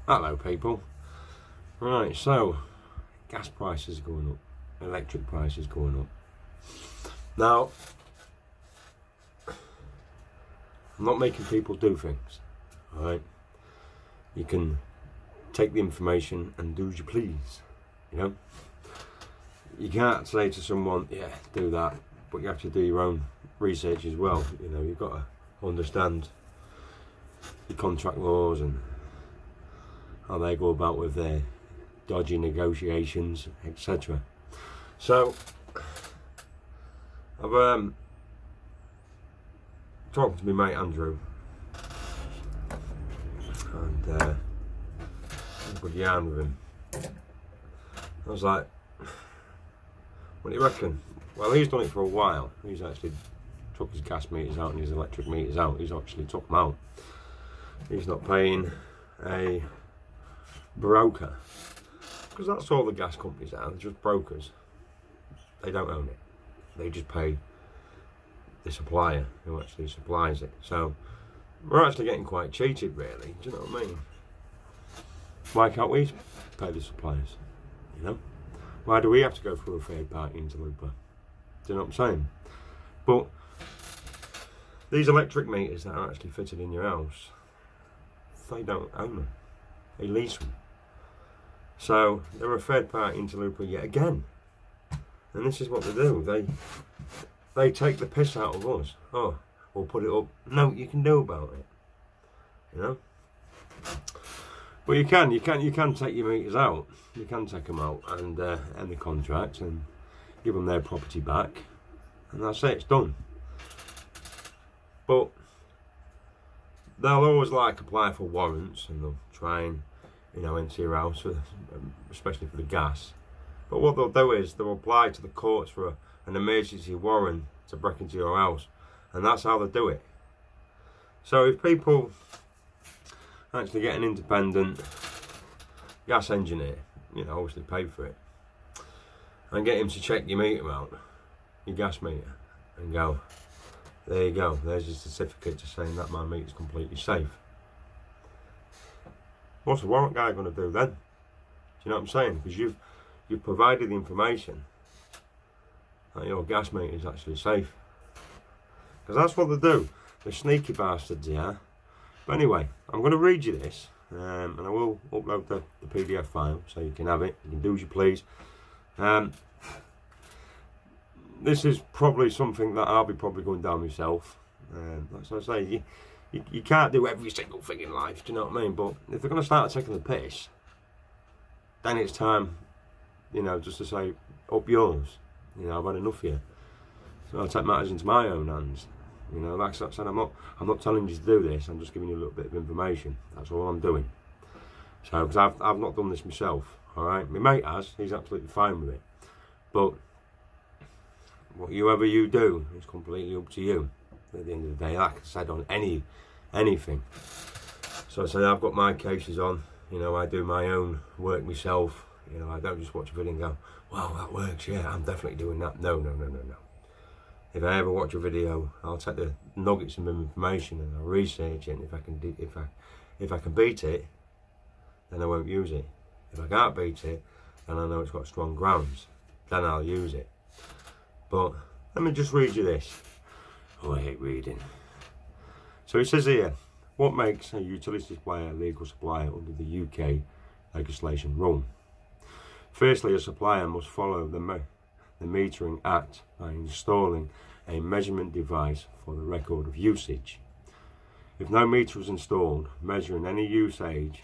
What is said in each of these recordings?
Hello people. Right, so gas prices are going up, electric prices going up. Now, I'm not making people do things, alright? You can take the information and do as you please, you know? You can't say to someone, yeah, do that, but you have to do your own research as well. You know, you've got to understand the contract laws and how they go about with their dodgy negotiations, etc. So, I've talked to my mate Andrew, and had a good yarn with him. I was like, what do you reckon? Well, he's done it for a while. He's actually took his gas meters out and his electric meters out. He's actually took them out. He's not paying a broker, because that's all the gas companies are. They're just brokers. They don't own it. They just pay the supplier who actually supplies it. So we're actually getting quite cheated, really. Do you know what I mean? Why can't we pay the suppliers? You know, why do we have to go through a third party interloper? Do you know what I'm saying? But these electric meters that are actually fitted in your house, they don't own them. They lease them. So they're a third party interloper yet again. And this is what they do. They take the piss out of us. Oh, we'll put it up. No, you can do about it. You know? But you can take your meters out. You can take them out and end the contract and give them their property back. And that's it, it's done. But they'll always apply for warrants, and they'll try and, you know, enter your house, especially for the gas. But what they'll do is they'll apply to the courts for an emergency warrant to break into your house, and that's how they do it. So if people actually get an independent gas engineer, you know, obviously pay for it, and get him to check your meter out, your gas meter, and go, there you go, there's a certificate to saying that my meter's completely safe. What's the warrant guy going to do then? Do you know what I'm saying? Because you've provided the information that your gas meter is actually safe. Because that's what they do. They're sneaky bastards, yeah. But anyway, I'm going to read you this, and I will upload the PDF file so you can have it. You can do as you please. This is probably something that I'll be probably going down myself. As I say, you can't do every single thing in life, do you know what I mean? But if they're going to start taking the piss, then it's time, you know, just to say, up yours. You know, I've had enough here. So I'll take matters into my own hands. You know, like I said, I'm not telling you to do this. I'm just giving you a little bit of information. That's all I'm doing. So, because I've not done this myself. All right, my mate has. He's absolutely fine with it. But whatever you do, it's completely up to you. At the end of the day, like I said, on anything. So I say I've got my cases on. You know, I do my own work myself. You know, I don't just watch a video and go, wow, that works. Yeah, I'm definitely doing that. No. If I ever watch a video, I'll take the nuggets of information and I'll research it. And if I can beat it, then I won't use it. If I can't beat it, and I know it's got strong grounds, then I'll use it. But let me just read you this. Oh, I hate reading. So it says here, what makes a utility supplier a legal supplier under the UK legislation rule? Firstly, a supplier must follow the Metering Act by installing a measurement device for the record of usage. If no meter is installed measuring any usage,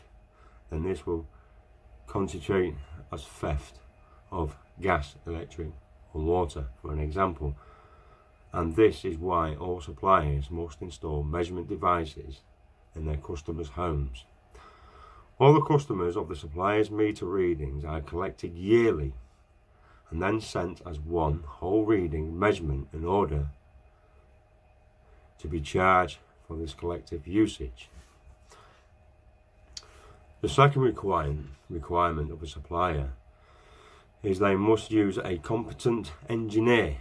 then this will constitute as theft of gas, electric or water, for an example. And this is why all suppliers must install measurement devices in their customers' homes. All the customers of the supplier's meter readings are collected yearly and then sent as one whole reading measurement in order to be charged for this collective usage. The second requirement of a supplier is they must use a competent engineer,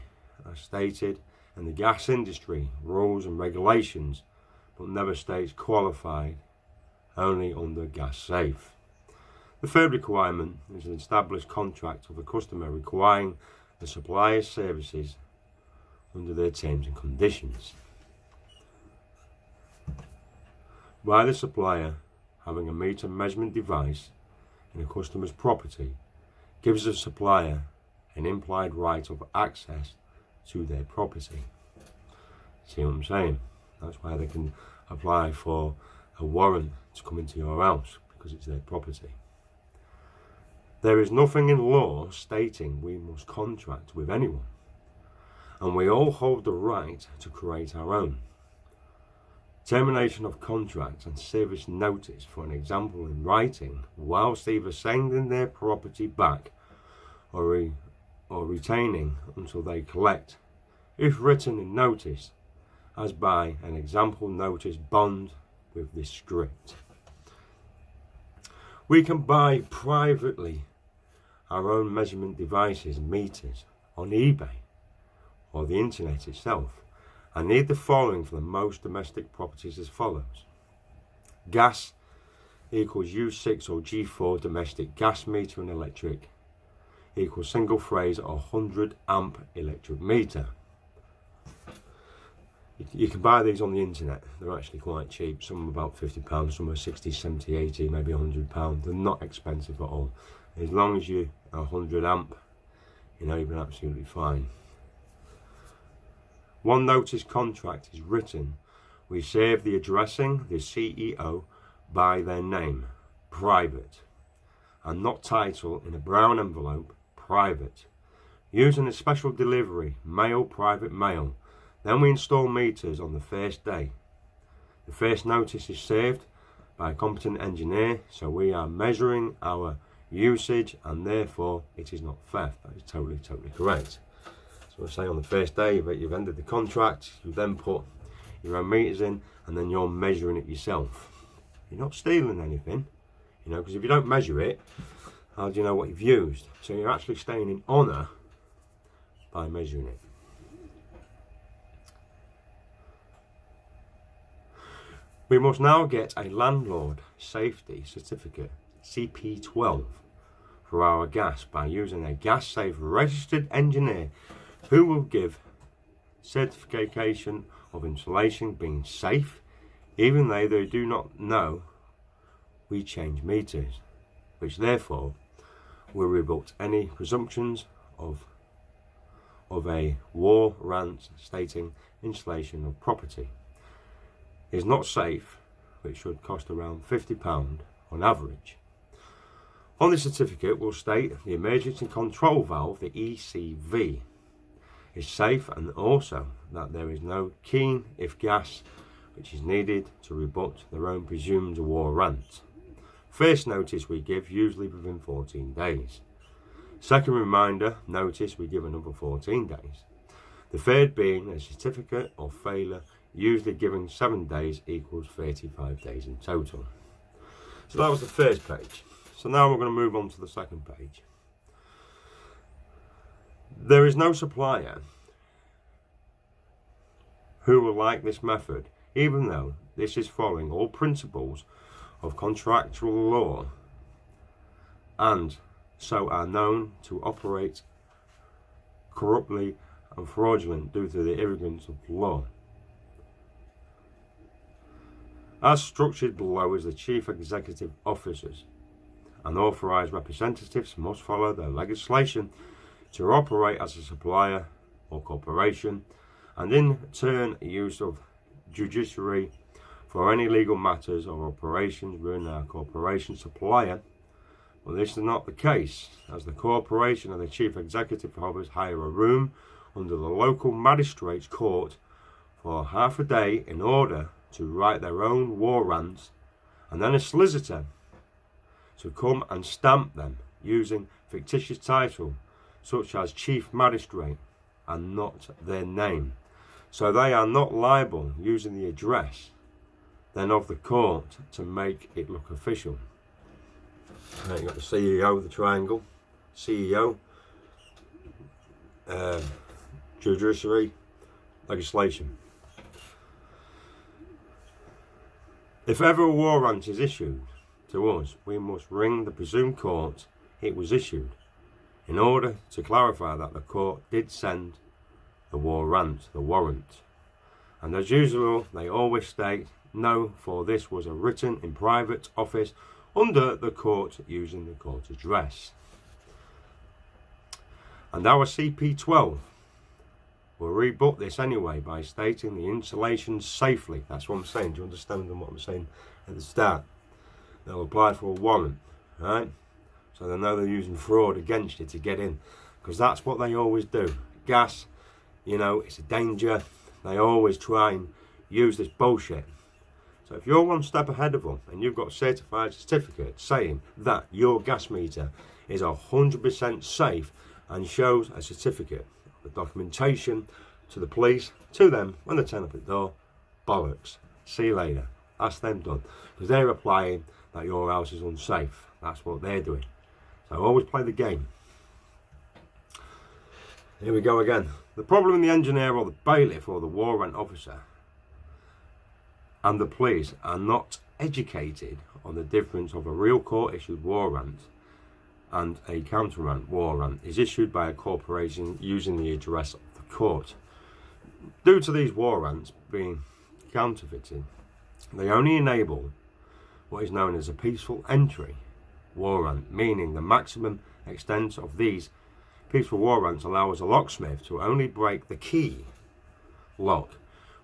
as stated in the gas industry rules and regulations, but never states qualified only under gas safe. The third requirement is an established contract with a customer requiring the supplier's services under their terms and conditions. By the supplier having a meter measurement device in a customer's property gives the supplier an implied right of access to their property. See what I'm saying? That's why they can apply for a warrant to come into your house, because it's their property. There is nothing in law stating we must contract with anyone, and we all hold the right to create our own. Termination of contract and service notice, for an example, in writing, whilst either sending their property back or retaining until they collect, if written in notice, as by an example notice bond with this script. We can buy privately our own measurement devices and meters on eBay or the internet itself. I need the following for the most domestic properties as follows. Gas equals U6 or G4 domestic gas meter, and electric equals single phase 100 amp electric meter. You can buy these on the internet. They're actually quite cheap. Some are about £50, some are 60, 70, 80, maybe £100. They're not expensive at all. As long as you're 100 amp, you've been absolutely fine. One notice contract is written. We serve the addressing the CEO by their name, private, and not title, in a brown envelope, private. Using a special delivery, mail, private mail. Then we install meters on the first day. The first notice is served by a competent engineer, so we are measuring our usage and therefore it is not theft. That is totally correct. So I say on the first day that you've ended the contract, you then put your own meters in and then you're measuring it yourself. You're not stealing anything, because if you don't measure it, how do you know what you've used? So you're actually staying in honour by measuring it. We must now get a landlord safety certificate, CP12, for our gas by using a gas safe registered engineer who will give certification of installation being safe, even though they do not know we change meters, which therefore will rebut any presumptions of a war rant stating installation of property is not safe, which should cost around £50 on average. On the certificate will state the emergency control valve, the ECV, is safe, and also that there is no keen if gas, which is needed to rebut their own presumed war rant. First notice we give usually within 14 days. Second reminder notice we give another 14 days. The third being a certificate of failure, usually given 7 days, equals 35 days in total. So that was the first page. So now we're going to move on to the second page. There is no supplier who will like this method, even though this is following all principles of contractual law and so are known to operate corruptly and fraudulent due to the ignorance of law. As structured below is the chief executive officers and authorised representatives must follow the legislation to operate as a supplier or corporation, and in turn use of judiciary for any legal matters or operations within our corporation supplier. Well, this is not the case, as the corporation and the chief executive officers hire a room under the local magistrate's court for half a day in order to write their own war rants, and then a solicitor to come and stamp them using fictitious title such as chief magistrate and not their name. So they are not liable using the address then of the court to make it look official. You've got the CEO of the triangle, CEO, judiciary, legislation. If ever a warrant is issued to us, we must ring the presumed court it was issued, in order to clarify that the court did send the warrant. And as usual, they always state, no, for this was written in private office under the court using the court address. And our CP12 will rebut this anyway by stating the installation safely. That's what I'm saying. Do you understand what I'm saying at the start? They'll apply for a warrant, right? So they know they're using fraud against you to get in, because that's what they always do. Gas, you know, it's a danger. They always try and use this bullshit. So if you're one step ahead of them and you've got a certified certificate saying that your gas meter is 100% safe and shows a certificate, the documentation to the police, to them when they turn up at the door, bollocks. See you later. That's them done. Because they're applying that your house is unsafe. That's what they're doing. So always play the game. Here we go again. The problem in the engineer or the bailiff or the warrant officer and the police are not educated on the difference of a real court issued warrant and a counter warrant is issued by a corporation using the address of the court. Due to these warrants being counterfeited, they only enable what is known as a peaceful entry warrant, meaning the maximum extent of these peaceful warrants allows a locksmith to only break the key lock,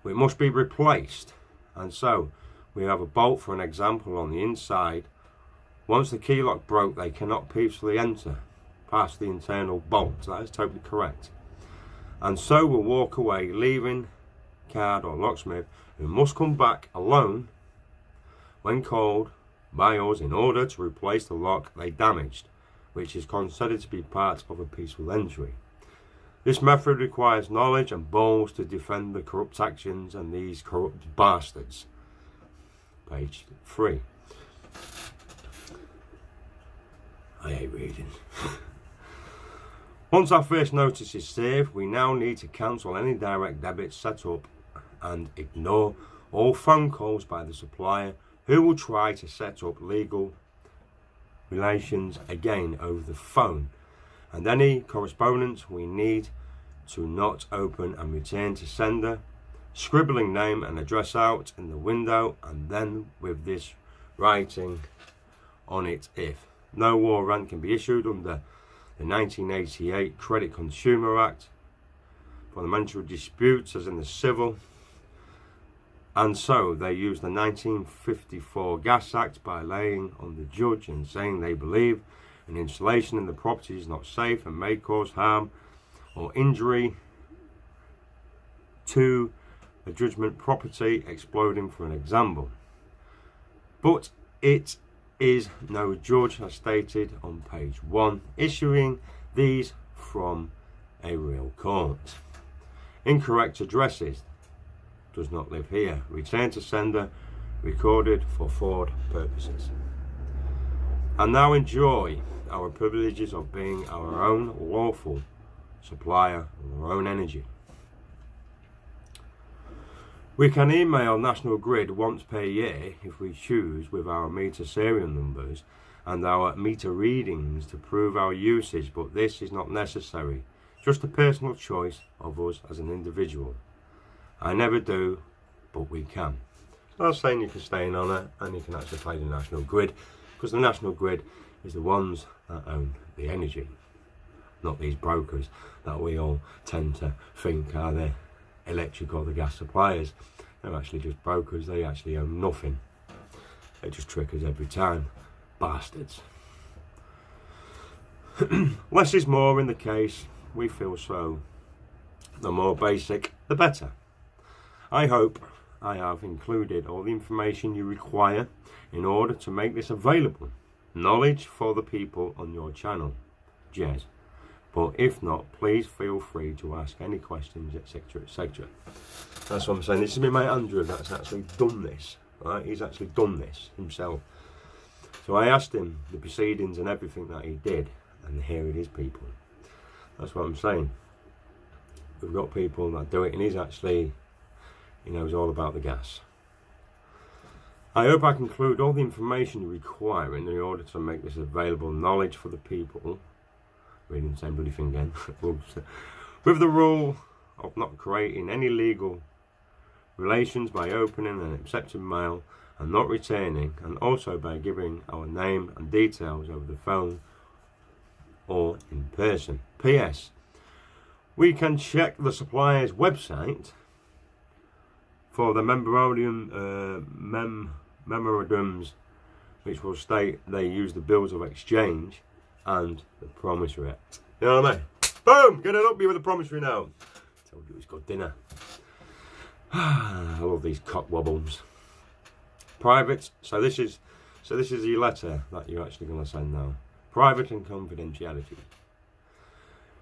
which must be replaced. And so we have a bolt, for an example, on the inside. Once the key lock broke, they cannot peacefully enter past the internal bolt. That is totally correct. And so will walk away, leaving card or locksmith, who must come back alone when called by us in order to replace the lock they damaged, which is considered to be part of a peaceful entry. This method requires knowledge and balls to defend the corrupt actions and these corrupt bastards. Page 3. I hate reading. Once our first notice is served, we now need to cancel any direct debits set up and ignore all phone calls by the supplier who will try to set up legal relations again over the phone, and any correspondence we need to not open and return to sender, scribbling name and address out in the window, and then with this writing on it: if no warrant can be issued under the 1988 Credit Consumer Act for the mental disputes as in the civil. And so they use the 1954 Gas Act by laying on the judge and saying they believe an installation in the property is not safe and may cause harm or injury to a judgment property exploding, for an example. But it is no judge, as stated on page 1, issuing these from a real court. Incorrect addresses: does not live here. Return to sender. Recorded for fraud purposes. And now enjoy our privileges of being our own lawful supplier of our own energy. We can email National Grid once per year if we choose, with our meter serial numbers and our meter readings to prove our usage, but this is not necessary. Just a personal choice of us as an individual. I never do, but we can. So I was saying you can stay in on it and you can actually play the National Grid, because the National Grid is the ones that own the energy, not these brokers that we all tend to think are the electric or the gas suppliers. They're actually just brokers. They actually own nothing. They just trick us every time. Bastards. Less is more in the case. We feel so. The more basic, the better. I hope I have included all the information you require in order to make this available. Knowledge for the people on your channel. Jez. But if not, please feel free to ask any questions, etc, etc. That's what I'm saying. This is my mate Andrew that's actually done this. Right? He's actually done this himself. So I asked him the proceedings and everything that he did, and here it is, people. That's what I'm saying. We've got people that do it, and he's actually, he knows all about the gas. I hope I can include all the information you require in order to make this available knowledge for the people. Reading the same bloody thing again. With the rule of not creating any legal relations by opening and accepting mail and not returning, and also by giving our name and details over the phone or in person. P.S. We can check the supplier's website for the memorandums which will state they use the bills of exchange and the promissory act. You know what I mean? Boom! Get it up here with the promissory now. Told you it was good dinner. I love these cock wobbles. Private. So this is your letter that you're actually going to send now. Private and confidentiality.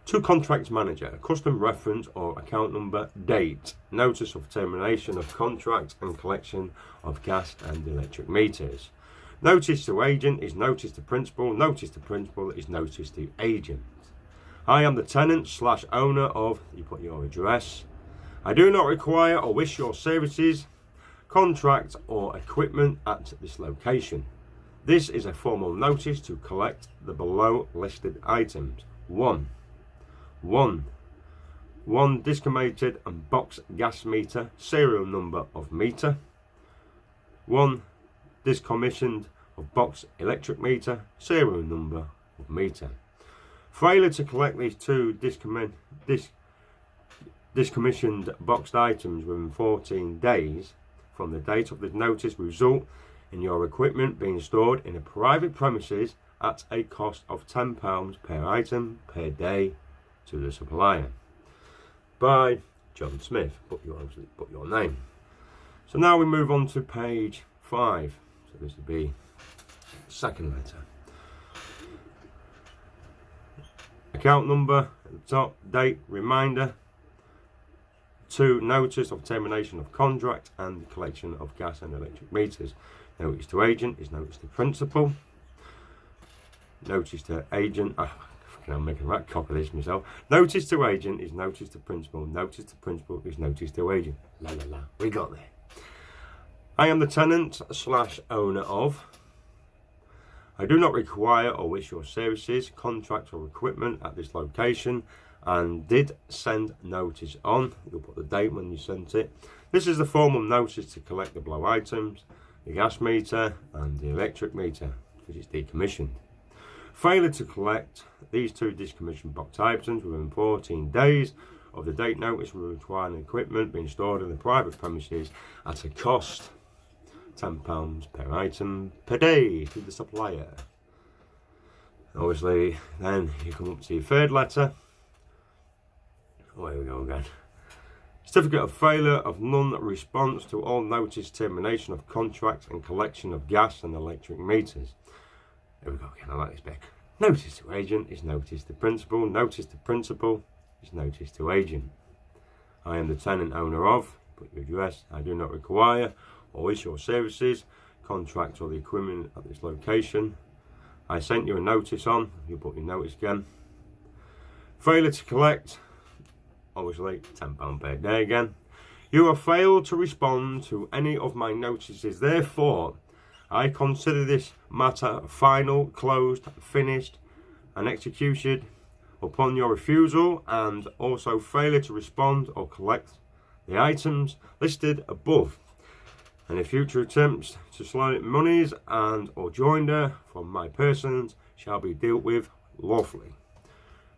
To contracts manager, custom reference or account number, date, notice of termination of contract and collection of gas and electric meters. Notice to agent is notice to principal. Notice to principal is notice to agent. I am the tenant / owner of, you put your address. I do not require or wish your services, contract or equipment at this location. This is a formal notice to collect the below listed items. 1. Disconnected and box gas meter, serial number of meter. 1. Discommissioned of box electric meter, serial number of meter. Failure to collect these two discommissioned boxed items within 14 days from the date of the notice will result in your equipment being stored in a private premises at a cost of £10 per item per day to the supplier. By John Smith. Put your name. So now we move on to page 5. So this would be the second letter. Account number at the top, date, reminder. 2. Notice of termination of contract and collection of gas and electric meters. Notice to agent is notice to principal. Notice to agent. I'm making a right cock of this myself. Notice to agent is notice to principal. Notice to principal is notice to agent. La la la. We got there. I am the tenant / owner of. I do not require or wish your services, contract or equipment at this location, and did send notice on. You'll put the date when you sent it. This is the formal notice to collect the below items, the gas meter and the electric meter, because it's decommissioned. Failure to collect these two decommissioned box items within 14 days of the date notice will require an equipment being stored in the private premises at a cost £10 per item per day to the supplier. Obviously, then you come up to your third letter. There we go again. Certificate of failure of non-response to all notice termination of contract and collection of gas and electric meters. There we go again, I like this bit. Notice to agent is notice to principal. Notice to principal is notice to agent. I am the tenant owner of, put your address. I do not require or wish your services, contract or the equipment at this location. I sent you a notice on, you put your notice again. Failure to collect, obviously £10 per day again. You have failed to respond to any of my notices, therefore I consider this matter final, closed, finished and executed upon your refusal and also failure to respond or collect the items listed above. Any future attempts to slide monies and or joinder from my persons shall be dealt with lawfully.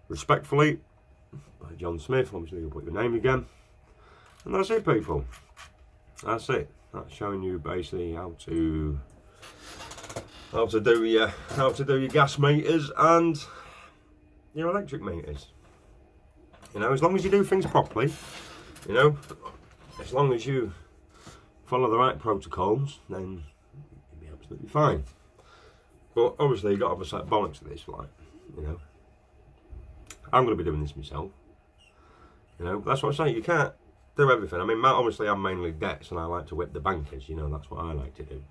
Respectfully, by John Smith. Obviously you'll put your name again. And that's it, people. That's it. That's showing you basically how to do your gas meters and your electric meters. You know, as long as you do things properly, you know, as long as you follow the right protocols, then you'll be absolutely fine. But obviously you've got to have a set of bollocks to this, like, you know. I'm going to be doing this myself. You know, that's what I'm saying, you can't do everything. I mean, obviously I'm mainly debts and I like to whip the bankers, you know, that's what I like to do.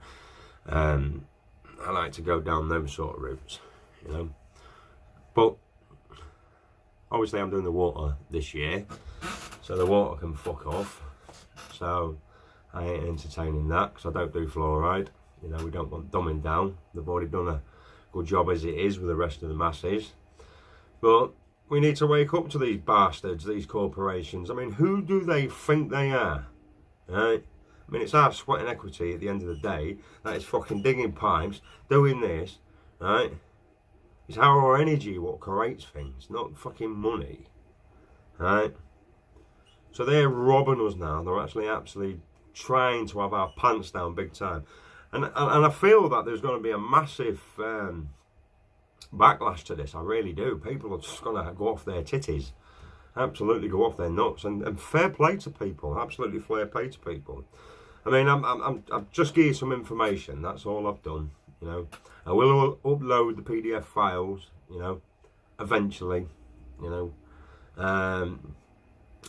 I like to go down those sort of routes, you know. But obviously I'm doing the water this year, so the water can fuck off. So I ain't entertaining that, because I don't do fluoride. You know, we don't want dumbing down. They've already done a good job as it is with the rest of the masses. But we need to wake up to these bastards, these corporations. I mean, who do they think they are? Right? I mean, it's our sweat and equity at the end of the day that is fucking digging pipes, doing this, right? It's our energy what creates things, not fucking money, right? So they're robbing us now. They're actually absolutely trying to have our pants down big time. And I feel that there's going to be a massive backlash to this. I really do. People are just going to go off their titties. Absolutely go off their nuts. And fair play to people. Absolutely fair play to people. I mean, I've just given you some information. That's all I've done. You know, I will upload the PDF files. You know, eventually. You know,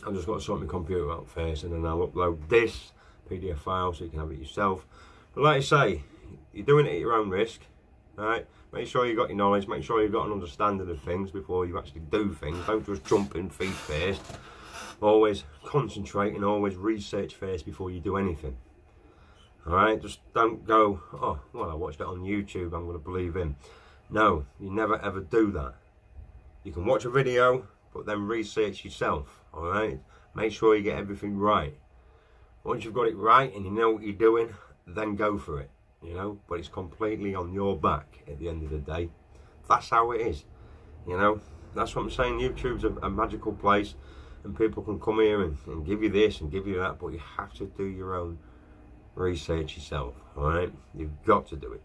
I've just got to sort my computer out first, and then I'll upload this PDF file so you can have it yourself. But like I say, you're doing it at your own risk, right? Make sure you've got your knowledge, make sure you've got an understanding of things before you actually do things. Don't just jump in feet first. Always concentrate and always research first before you do anything. Alright, just don't go, oh, well, I watched it on YouTube, I'm going to believe him. No, you never ever do that. You can watch a video, but then research yourself, alright? Make sure you get everything right. Once you've got it right and you know what you're doing, then go for it, you know? But it's completely on your back at the end of the day. That's how it is, you know? That's what I'm saying. YouTube's a magical place, and people can come here and give you this and give you that, but you have to do your own research yourself, alright? You've got to do it.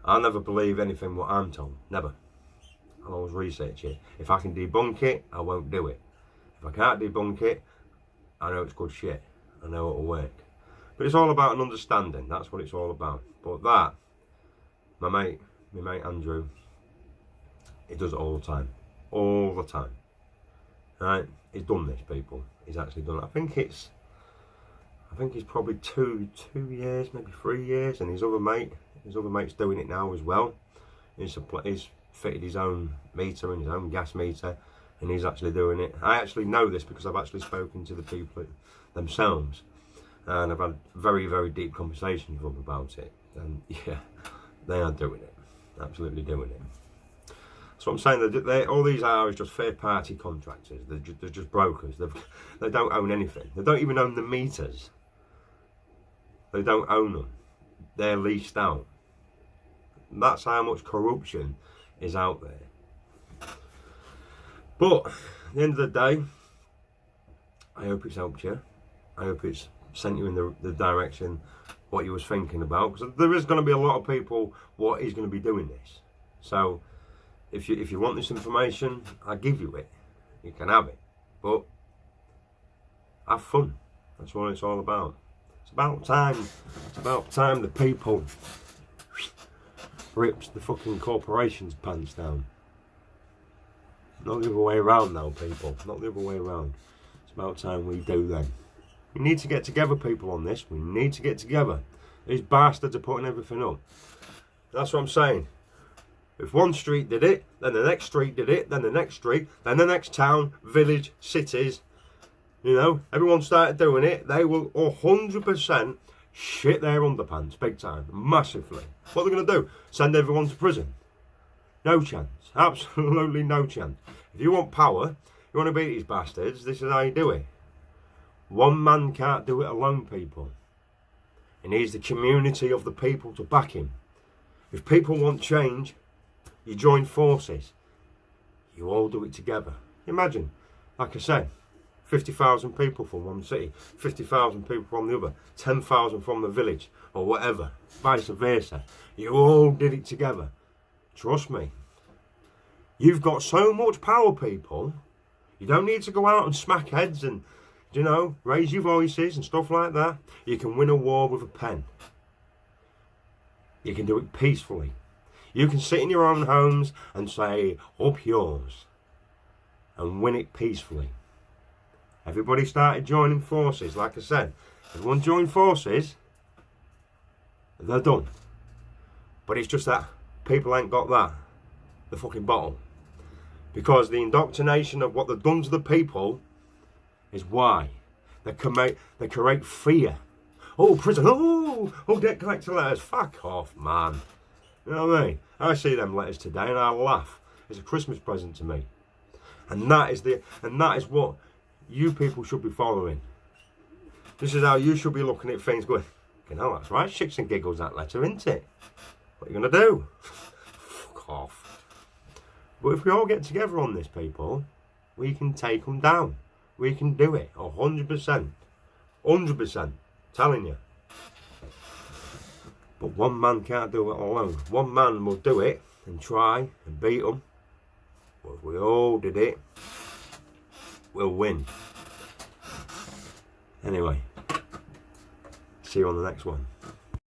I'll never believe anything what I'm told, never. I'll always research it. If I can debunk it, I won't do it. If I can't debunk it, I know it's good shit. I know it'll work. But it's all about an understanding. That's what it's all about. But that, my mate Andrew, he does it all the time. All the time. Right? He's done this, people. He's actually done it. I think he's probably two years, maybe 3 years, and his other mate's doing it now as well. He's fitted his own meter and his own gas meter, and he's actually doing it. I actually know this because I've actually spoken to the people themselves, and I've had very, very deep conversations with them about it. And yeah, they are doing it, absolutely doing it. So I'm saying that all these are is just third-party contractors. They're just brokers. They don't own anything. They don't even own the meters. They don't own them. They're leased out. That's how much corruption is out there. But at the end of the day, I hope it's helped you. I hope it's sent you in the direction what you was thinking about. Because there is going to be a lot of people what is going to be doing this. So if you want this information, I'll give you it. You can have it. But have fun. That's what it's all about. It's about time the people rips the fucking corporation's pants down. Not the other way around now, people. Not the other way around. It's about time we do then. We need to get together, people, on this. We need to get together. These bastards are putting everything up. That's what I'm saying. If one street did it, then the next street did it, then the next street, then the next town, village, cities, you know, everyone started doing it, they will 100% shit their underpants, big time, massively. What are they going to do? Send everyone to prison? No chance. Absolutely no chance. If you want power, you want to beat these bastards, this is how you do it. One man can't do it alone, people. He needs the community of the people to back him. If people want change, you join forces. You all do it together. Imagine, like I said, 50,000 people from one city, 50,000 people from the other, 10,000 from the village, or whatever, vice versa. You all did it together. Trust me. You've got so much power, people. You don't need to go out and smack heads and, you know, raise your voices and stuff like that. You can win a war with a pen. You can do it peacefully. You can sit in your own homes and say, up yours, and win it peacefully. Everybody started joining forces, like I said. Everyone joined forces, they're done. But it's just that people ain't got that, the fucking bottle. Because the indoctrination of what they've done to the people is why. They create fear oh, prison, oh, debt collector letters. Fuck off, man. You know what I mean? I see them letters today and I laugh. It's a Christmas present to me. And that is what you people should be following. This is how you should be looking at things going, you know, that's right, shits and giggles that letter, isn't it? What are you going to do? Fuck off. But if we all get together on this, people, we can take them down. We can do it, 100%. 100%. Telling you. But one man can't do it alone. One man will do it and try and beat them. But if we all did it, we'll win. Anyway, see you on the next one.